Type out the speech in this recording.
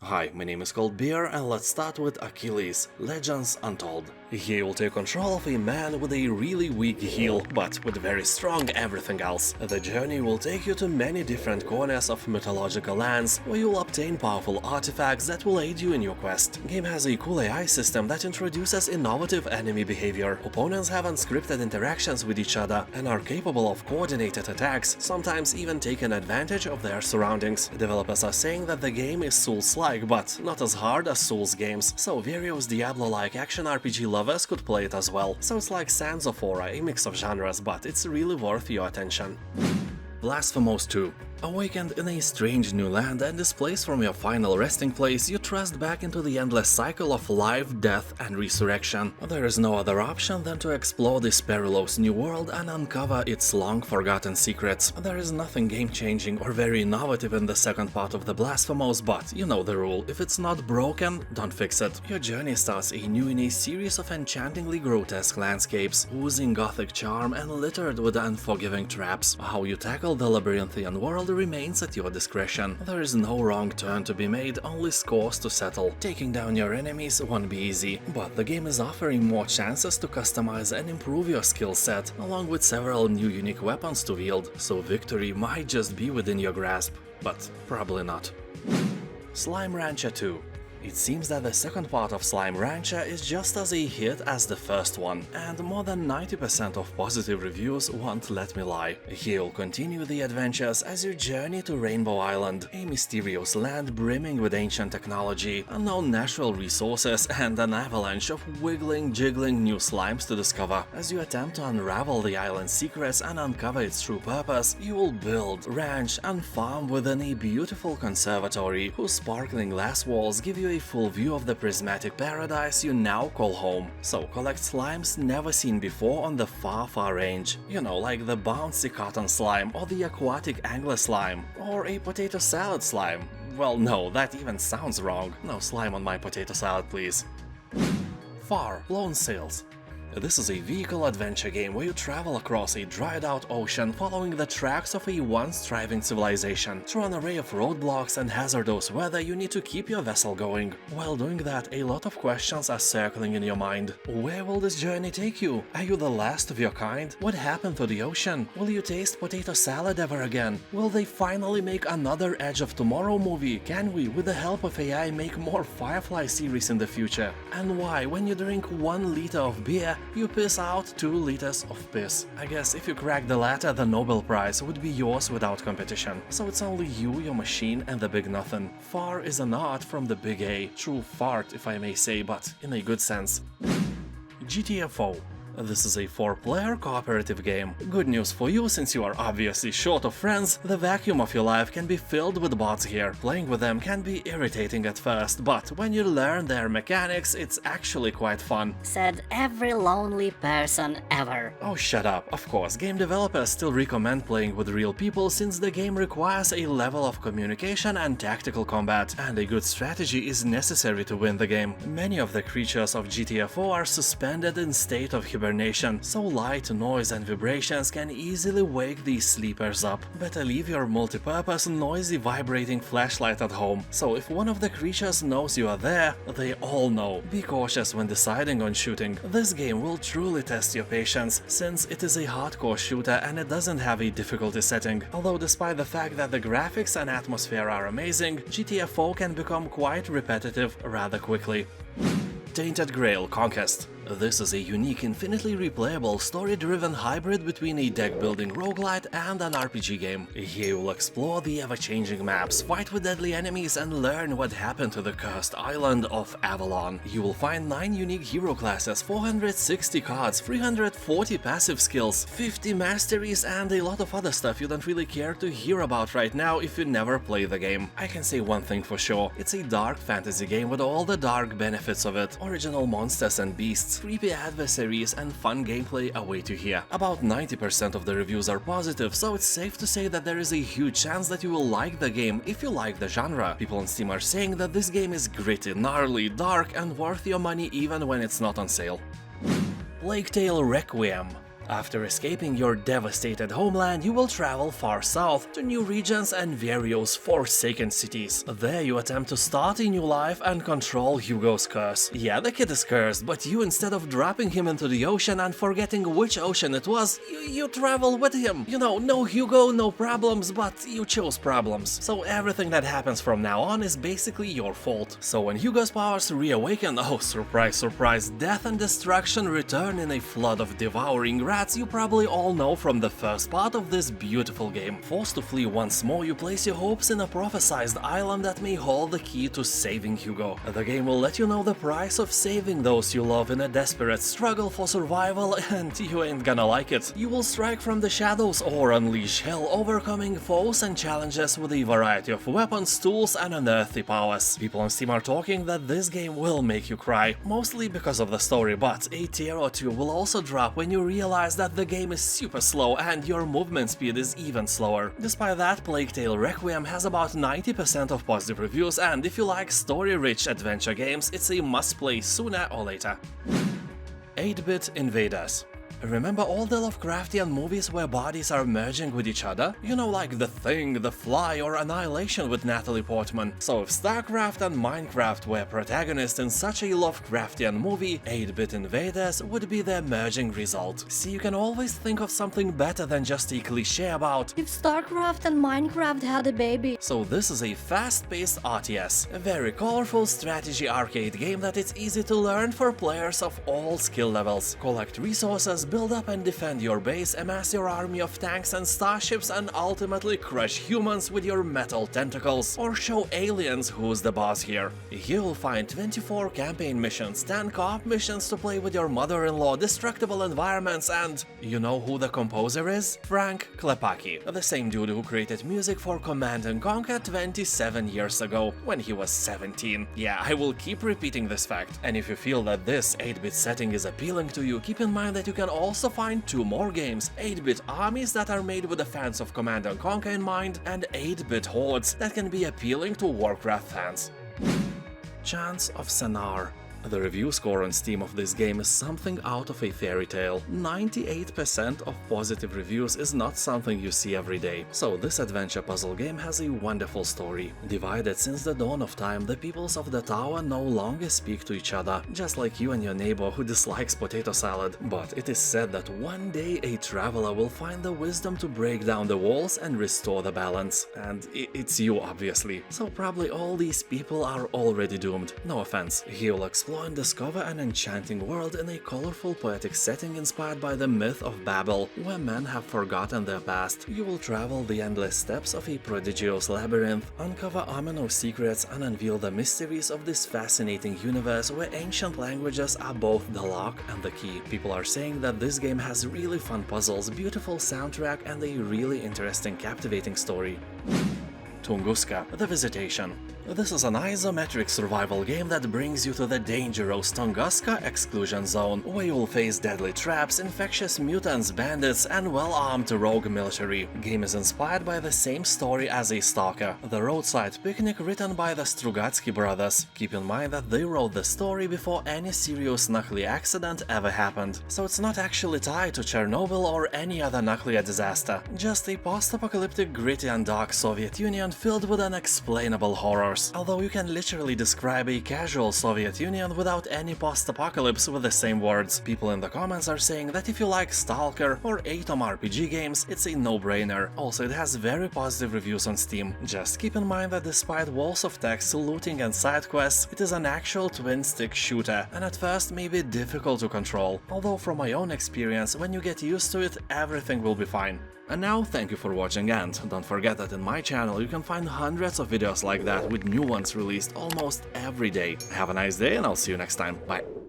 Hi, my name is Cold Beer and let's start with Achilles, Legends Untold. Here you'll take control of a man with a really weak heel, but with very strong everything else. The journey will take you to many different corners of mythological lands, where you'll obtain powerful artifacts that will aid you in your quest. The game has a cool AI system that introduces innovative enemy behavior. Opponents have unscripted interactions with each other and are capable of coordinated attacks, sometimes even taking advantage of their surroundings. Developers are saying that the game is Souls-like, but not as hard as Souls games, so various Diablo-like action RPG lovers could play it as well. So it's like Sands of Aura, a mix of genres, but it's really worth your attention. Blasphemous 2. Awakened in a strange new land and displaced from your final resting place, you thrust back into the endless cycle of life, death and resurrection. There is no other option than to explore this perilous new world and uncover its long-forgotten secrets. There is nothing game-changing or very innovative in the second part of the Blasphemous, but you know the rule: if it's not broken, don't fix it. Your journey starts anew in a series of enchantingly grotesque landscapes, oozing gothic charm and littered with unforgiving traps. How you tackle the labyrinthian world remains at your discretion. There is no wrong turn to be made, only scores to settle. Taking down your enemies won't be easy, but the game is offering more chances to customize and improve your skill set, along with several new unique weapons to wield, so victory might just be within your grasp, but probably not. Slime Rancher 2. It seems that the second part of Slime Rancher is just as a hit as the first one, and more than 90% of positive reviews won't let me lie. Here you'll continue the adventures as you journey to Rainbow Island, a mysterious land brimming with ancient technology, unknown natural resources, and an avalanche of wiggling, jiggling new slimes to discover. As you attempt to unravel the island's secrets and uncover its true purpose, you will build, ranch, and farm within a beautiful conservatory, whose sparkling glass walls give you a full view of the prismatic paradise you now call home. So collect slimes never seen before on the far range. You know, like the bouncy cotton slime, or the aquatic angler slime, or a potato salad slime. Well, no, that even sounds wrong. No slime on my potato salad, please. Far Lone Sails. This is a vehicle adventure game where you travel across a dried-out ocean following the tracks of a once thriving civilization. Through an array of roadblocks and hazardous weather, you need to keep your vessel going. While doing that, a lot of questions are circling in your mind. Where will this journey take you? Are you the last of your kind? What happened to the ocean? Will you taste potato salad ever again? Will they finally make another Edge of Tomorrow movie? Can we, with the help of AI, make more Firefly series in the future? And why, when you drink 1 liter of beer, you piss out 2 liters of piss? I guess if you crack the latter, the Nobel Prize would be yours without competition. So it's only you, your machine, and the big nothing. Far is an art from the big A. True fart, if I may say, but in a good sense. GTFO. This is a 4-player cooperative game. Good news for you, since you are obviously short of friends, the vacuum of your life can be filled with bots here. Playing with them can be irritating at first, but when you learn their mechanics, it's actually quite fun. Said every lonely person ever. Oh, shut up. Of course, game developers still recommend playing with real people, since the game requires a level of communication and tactical combat, and a good strategy is necessary to win the game. Many of the creatures of GTFO are suspended in state of hibernation, so light, noise and vibrations can easily wake these sleepers up. Better leave your multi-purpose noisy vibrating flashlight at home, so if one of the creatures knows you are there, they all know. Be cautious when deciding on shooting. This game will truly test your patience, since it is a hardcore shooter and it doesn't have a difficulty setting. Although despite the fact that the graphics and atmosphere are amazing, GTFO can become quite repetitive rather quickly. Tainted Grail Conquest. This is a unique, infinitely replayable, story-driven hybrid between a deck-building roguelite and an RPG game. Here you'll explore the ever-changing maps, fight with deadly enemies, and learn what happened to the cursed island of Avalon. You will find 9 unique hero classes, 460 cards, 340 passive skills, 50 masteries, and a lot of other stuff you don't really care to hear about right now if you never play the game. I can say one thing for sure: it's a dark fantasy game with all the dark benefits of it. Original monsters and beasts, creepy adversaries, and fun gameplay await you here. About 90% of the reviews are positive, so it's safe to say that there is a huge chance that you will like the game if you like the genre. People on Steam are saying that this game is gritty, gnarly, dark, and worth your money even when it's not on sale. Plague Tale Requiem. After escaping your devastated homeland, you will travel far south to new regions and various forsaken cities. There you attempt to start a new life and control Hugo's curse. Yeah, the kid is cursed, but you, instead of dropping him into the ocean and forgetting which ocean it was, you travel with him. You know, no Hugo, no problems, but you chose problems. So everything that happens from now on is basically your fault. So when Hugo's powers reawaken, oh surprise, surprise, death and destruction return in a flood of devouring rats you probably all know from the first part of this beautiful game. Forced to flee once more, you place your hopes in a prophesized island that may hold the key to saving Hugo. The game will let you know the price of saving those you love in a desperate struggle for survival, and you ain't gonna like it. You will strike from the shadows or unleash hell, overcoming foes and challenges with a variety of weapons, tools, and unearthly powers. People on Steam are talking that this game will make you cry, mostly because of the story, but a tear or two will also drop when you realize that the game is super slow and your movement speed is even slower. Despite that, Plague Tale Requiem has about 90% of positive reviews, and if you like story-rich adventure games, it's a must-play sooner or later. 8-bit Invaders. Remember all the Lovecraftian movies where bodies are merging with each other? You know, like The Thing, The Fly, or Annihilation with Natalie Portman. So if StarCraft and Minecraft were protagonists in such a Lovecraftian movie, 8-bit Invaders would be their merging result. See, you can always think of something better than just a cliché about If StarCraft and Minecraft had a baby. So this is a fast-paced RTS, a very colorful strategy arcade game that it's easy to learn for players of all skill levels. Collect resources, build up and defend your base, amass your army of tanks and starships, and ultimately crush humans with your metal tentacles, or show aliens who's the boss here. You'll find 24 campaign missions, 10 co-op missions to play with your mother-in-law, destructible environments, and you know who the composer is? Frank Klepacki, the same dude who created music for Command & Conquer 27 years ago, when he was 17. Yeah, I will keep repeating this fact. And if you feel that this 8-bit setting is appealing to you, keep in mind that you can also find 2 more games, 8-bit armies that are made with the fans of Command & Conquer in mind, and 8-bit hordes that can be appealing to Warcraft fans. Chants of Sennaar. The review score on Steam of this game is something out of a fairy tale. 98% of positive reviews is not something you see every day. So this adventure puzzle game has a wonderful story. Divided since the dawn of time, the peoples of the tower no longer speak to each other, just like you and your neighbor who dislikes potato salad. But it is said that one day a traveler will find the wisdom to break down the walls and restore the balance. And it's you, obviously. So probably all these people are already doomed. No offense. You'll explore and discover an enchanting world in a colorful poetic setting inspired by the myth of Babel, where men have forgotten their past. You will travel the endless steps of a prodigious labyrinth, uncover ominous secrets, and unveil the mysteries of this fascinating universe where ancient languages are both the lock and the key. People are saying that this game has really fun puzzles, beautiful soundtrack, and a really interesting, captivating story. Tunguska, The Visitation. This is an isometric survival game that brings you to the dangerous Tunguska exclusion zone, where you'll face deadly traps, infectious mutants, bandits, and well-armed rogue military. Game is inspired by the same story as a Stalker, the roadside picnic written by the Strugatsky brothers. Keep in mind that they wrote the story before any serious nuclear accident ever happened, so it's not actually tied to Chernobyl or any other nuclear disaster, just a post-apocalyptic, gritty and dark Soviet Union filled with unexplainable horrors. Although you can literally describe a casual Soviet Union without any post-apocalypse with the same words. People in the comments are saying that if you like Stalker or Atom RPG games, it's a no-brainer. Also, it has very positive reviews on Steam. Just keep in mind that despite walls of text, looting and side quests, it is an actual twin-stick shooter, and at first may be difficult to control. Although from my own experience, when you get used to it, everything will be fine. And now, thank you for watching, and don't forget that in my channel you can find hundreds of videos like that with new ones released almost every day. Have a nice day and I'll see you next time. Bye.